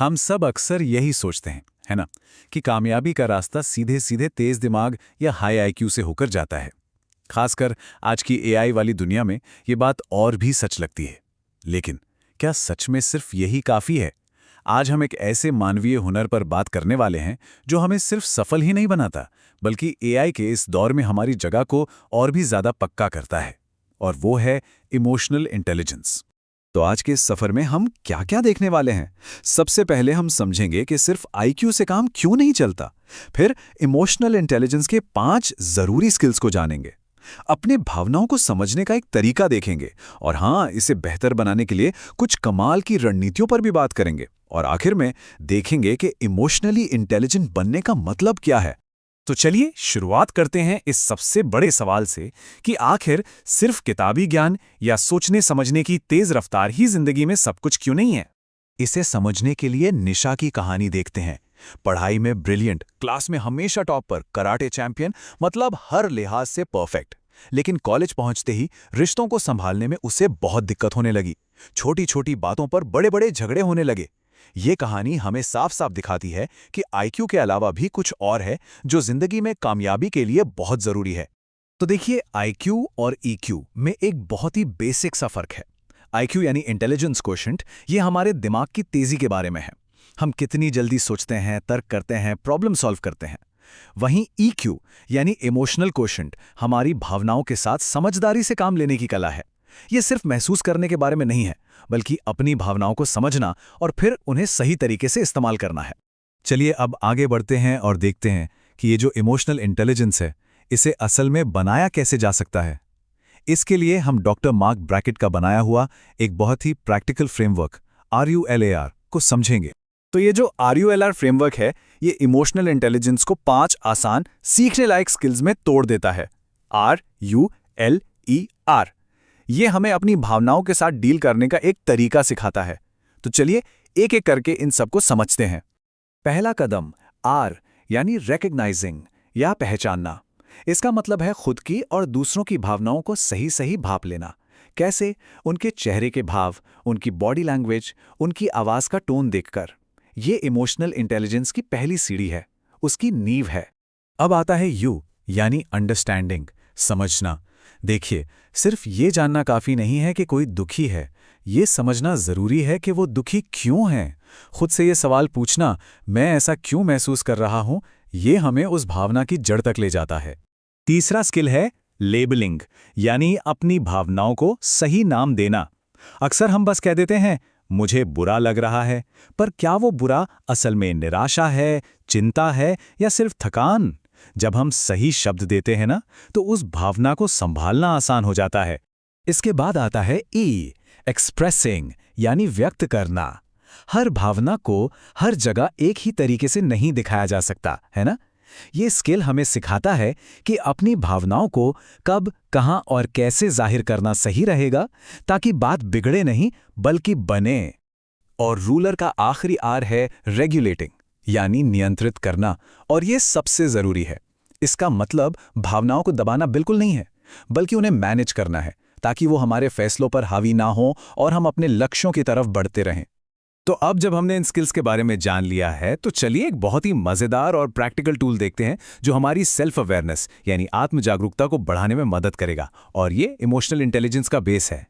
हम सब अक्सर यही सोचते हैं, है ना, कि कामयाबी का रास्ता सीधे सीधे तेज दिमाग या हाई आईक्यू से होकर जाता है। खासकर आज की एआई वाली दुनिया में ये बात और भी सच लगती है। लेकिन क्या सच में सिर्फ यही काफी है? आज हम एक ऐसे मानवीय हुनर पर बात करने वाले हैं जो हमें सिर्फ सफल ही नहीं बनाता, बल्कि एआई के इस दौर में हमारी जगह को और भी ज्यादा पक्का करता है। और वो है इमोशनल इंटेलिजेंस। तो आज के इस सफर में हम क्या क्या देखने वाले हैं? सबसे पहले हम समझेंगे कि सिर्फ आईक्यू से काम क्यों नहीं चलता। फिर इमोशनल इंटेलिजेंस के 5 जरूरी स्किल्स को जानेंगे। अपने भावनाओं को समझने का एक तरीका देखेंगे। और हाँ, इसे बेहतर बनाने के लिए कुछ कमाल की रणनीतियों पर भी बात करेंगे। और आखिर में देखेंगे कि इमोशनली इंटेलिजेंट बनने का मतलब क्या है। तो चलिए शुरुआत करते हैं इस सबसे बड़े सवाल से कि आखिर सिर्फ किताबी ज्ञान या सोचने समझने की तेज रफ्तार ही जिंदगी में सब कुछ क्यों नहीं है। इसे समझने के लिए निशा की कहानी देखते हैं। पढ़ाई में ब्रिलियंट, क्लास में हमेशा टॉप पर, कराटे चैंपियन, मतलब हर लिहाज से परफेक्ट। लेकिन कॉलेज पहुंचते ही रिश्तों को संभालने में उसे बहुत दिक्कत होने लगी। छोटी छोटी बातों पर बड़े बड़े झगड़े होने लगे। ये कहानी हमें साफ साफ दिखाती है कि आईक्यू के अलावा भी कुछ और है जो जिंदगी में कामयाबी के लिए बहुत जरूरी है। तो देखिए, आईक्यू और ईक्यू में एक बहुत ही बेसिक सा फर्क है। आईक्यू यानी इंटेलिजेंस क्वोशेंट, ये हमारे दिमाग की तेजी के बारे में है। हम कितनी जल्दी सोचते हैं, तर्क करते हैं, प्रॉब्लम सॉल्व करते हैं। वहीं ईक्यू यानी इमोशनल क्वोशेंट हमारी भावनाओं के साथ समझदारी से काम लेने की कला है। ये सिर्फ महसूस करने के बारे में नहीं है, बल्कि अपनी भावनाओं को समझना और फिर उन्हें सही तरीके से इस्तेमाल करना है। चलिए अब आगे बढ़ते हैं और देखते हैं कि ये जो इमोशनल इंटेलिजेंस है, इसे असल में बनाया कैसे जा सकता है। इसके लिए हम डॉक्टर मार्क ब्रैकेट का बनाया हुआ एक बहुत ही प्रैक्टिकल फ्रेमवर्क RULAR को समझेंगे। तो ये जो RULAR फ्रेमवर्क है, ये इमोशनल इंटेलिजेंस को 5 आसान सीखने लायक स्किल्स में तोड़ देता है। RULER। ये हमें अपनी भावनाओं के साथ डील करने का एक तरीका सिखाता है। तो चलिए एक एक करके इन सबको समझते हैं। पहला कदम R यानी रिकग्नाइजिंग या पहचानना। इसका मतलब है खुद की और दूसरों की भावनाओं को सही सही भाप लेना। कैसे? उनके चेहरे के भाव, उनकी बॉडी लैंग्वेज, उनकी आवाज का टोन देखकर। ये इमोशनल इंटेलिजेंस की पहली सीढ़ी है, उसकी नींव है। अब आता है U यानी अंडरस्टैंडिंग, समझना। देखिए, सिर्फ ये जानना काफी नहीं है कि कोई दुखी है, ये समझना जरूरी है कि वो दुखी क्यों है। खुद से ये सवाल पूछना, मैं ऐसा क्यों महसूस कर रहा हूं, ये हमें उस भावना की जड़ तक ले जाता है। तीसरा स्किल है लेबलिंग, यानी अपनी भावनाओं को सही नाम देना। अक्सर हम बस कह देते हैं मुझे बुरा लग रहा है, पर क्या वो बुरा असल में निराशा है, चिंता है या सिर्फ थकान? जब हम सही शब्द देते हैं ना, तो उस भावना को संभालना आसान हो जाता है। इसके बाद आता है E एक्सप्रेसिंग, यानी व्यक्त करना। हर भावना को हर जगह एक ही तरीके से नहीं दिखाया जा सकता, है ना? ये स्किल हमें सिखाता है कि अपनी भावनाओं को कब, कहां और कैसे जाहिर करना सही रहेगा, ताकि बात बिगड़े नहीं बल्कि बने। और रूलर का आखिरी R है रेगुलेटिंग, यानी नियंत्रित करना। और ये सबसे जरूरी है। इसका मतलब भावनाओं को दबाना बिल्कुल नहीं है, बल्कि उन्हें मैनेज करना है, ताकि वो हमारे फैसलों पर हावी ना हो और हम अपने लक्ष्यों की तरफ बढ़ते रहें। तो अब जब हमने इन स्किल्स के बारे में जान लिया है, तो चलिए एक बहुत ही मजेदार और प्रैक्टिकल टूल देखते हैं जो हमारी सेल्फ अवेयरनेस यानी आत्म जागरूकता को बढ़ाने में मदद करेगा। और ये इमोशनल इंटेलिजेंस का बेस है।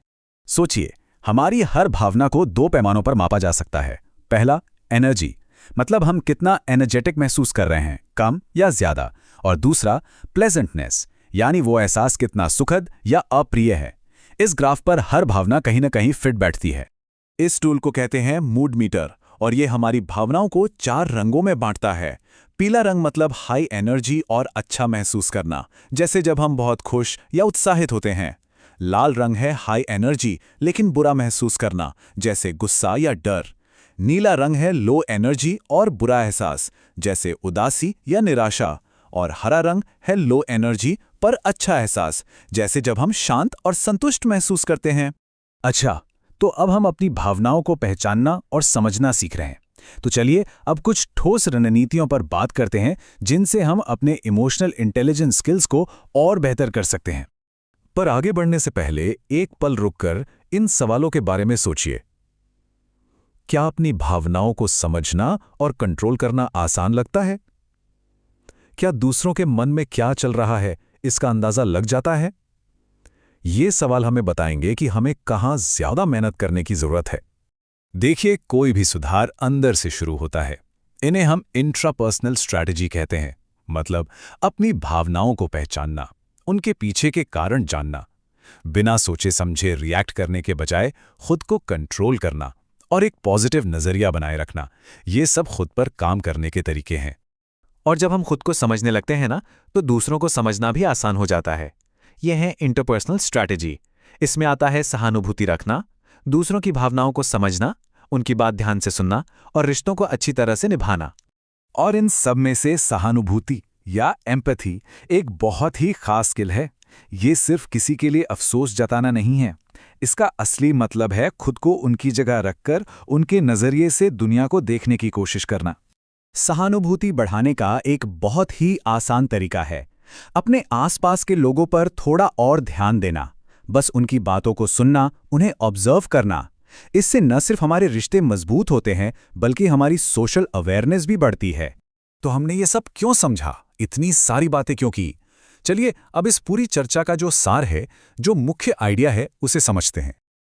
सोचिए, हमारी हर भावना को 2 पैमानों पर मापा जा सकता है। पहला, एनर्जी, मतलब हम कितना एनर्जेटिक महसूस कर रहे हैं, कम या ज्यादा। और दूसरा, प्लेजेंटनेस, यानी वो एहसास कितना सुखद या अप्रिय है। इस ग्राफ पर हर भावना कहीं ना कहीं फिट बैठती है। इस टूल को कहते हैं मूड मीटर, और ये हमारी भावनाओं को 4 रंगों में बांटता है। पीला रंग मतलब हाई एनर्जी और अच्छा महसूस करना, जैसे जब हम बहुत खुश या उत्साहित होते हैं। लाल रंग है हाई एनर्जी लेकिन बुरा महसूस करना, जैसे गुस्सा या डर। नीला रंग है लो एनर्जी और बुरा एहसास, जैसे उदासी या निराशा। और हरा रंग है लो एनर्जी पर अच्छा एहसास, जैसे जब हम शांत और संतुष्ट महसूस करते हैं। अच्छा, तो अब हम अपनी भावनाओं को पहचानना और समझना सीख रहे हैं। तो चलिए अब कुछ ठोस रणनीतियों पर बात करते हैं जिनसे हम अपने इमोशनल इंटेलिजेंस स्किल्स को और बेहतर कर सकते हैं। पर आगे बढ़ने से पहले एक पल रुककर इन सवालों के बारे में सोचिए। क्या अपनी भावनाओं को समझना और कंट्रोल करना आसान लगता है? क्या दूसरों के मन में क्या चल रहा है इसका अंदाजा लग जाता है? ये सवाल हमें बताएंगे कि हमें कहाँ ज्यादा मेहनत करने की जरूरत है। देखिए, कोई भी सुधार अंदर से शुरू होता है। इन्हें हम इंट्रापर्सनल स्ट्रैटेजी कहते हैं। मतलब अपनी भावनाओं को पहचानना, उनके पीछे के कारण जानना, बिना सोचे समझे रिएक्ट करने के बजाय खुद को कंट्रोल करना और एक पॉजिटिव नजरिया बनाए रखना, ये सब खुद पर काम करने के तरीके हैं। और जब हम खुद को समझने लगते हैं ना, तो दूसरों को समझना भी आसान हो जाता है। यह है इंटरपर्सनल स्ट्रैटेजी। इसमें आता है सहानुभूति रखना, दूसरों की भावनाओं को समझना, उनकी बात ध्यान से सुनना और रिश्तों को अच्छी तरह से निभाना। और इन सब में से सहानुभूति या एम्पैथी एक बहुत ही खास स्किल है। ये सिर्फ किसी के लिए अफसोस जताना नहीं है। इसका असली मतलब है खुद को उनकी जगह रखकर उनके नजरिए से दुनिया को देखने की कोशिश करना। सहानुभूति बढ़ाने का एक बहुत ही आसान तरीका है अपने आसपास के लोगों पर थोड़ा और ध्यान देना। बस उनकी बातों को सुनना, उन्हें ऑब्जर्व करना। इससे न सिर्फ हमारे रिश्ते मजबूत होते हैं, बल्कि हमारी सोशल अवेयरनेस भी बढ़ती है। तो हमने ये सब क्यों समझा, इतनी सारी बातें क्यों की? चलिए अब इस पूरी चर्चा का जो सार है, जो मुख्य आइडिया है, उसे समझते हैं।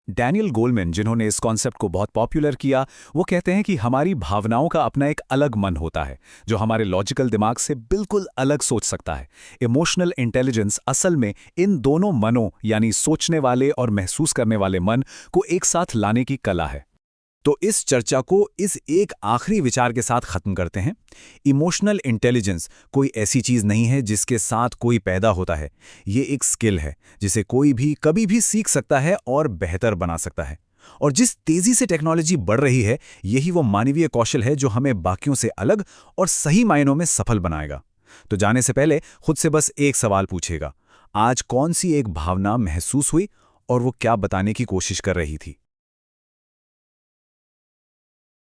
डैनियल गोलमैन, जिन्होंने इस कॉन्सेप्ट को बहुत पॉपुलर किया, वो कहते हैं कि हमारी भावनाओं का अपना एक अलग मन होता है जो हमारे लॉजिकल दिमाग से बिल्कुल अलग सोच सकता है। इमोशनल इंटेलिजेंस असल में इन दोनों मनों, यानी सोचने वाले और महसूस करने वाले मन को एक साथ लाने की कला है। तो इस चर्चा को इस एक आखिरी विचार के साथ खत्म करते हैं। इमोशनल इंटेलिजेंस कोई ऐसी चीज नहीं है जिसके साथ कोई पैदा होता है। ये एक स्किल है जिसे कोई भी कभी भी सीख सकता है और बेहतर बना सकता है। और जिस तेजी से टेक्नोलॉजी बढ़ रही है, यही वो मानवीय कौशल है जो हमें बाकियों से अलग और सही मायनों में सफल बनाएगा। तो जाने से पहले खुद से बस एक सवाल पूछेगा, आज कौन सी एक भावना महसूस हुई और वो क्या बताने की कोशिश कर रही थी?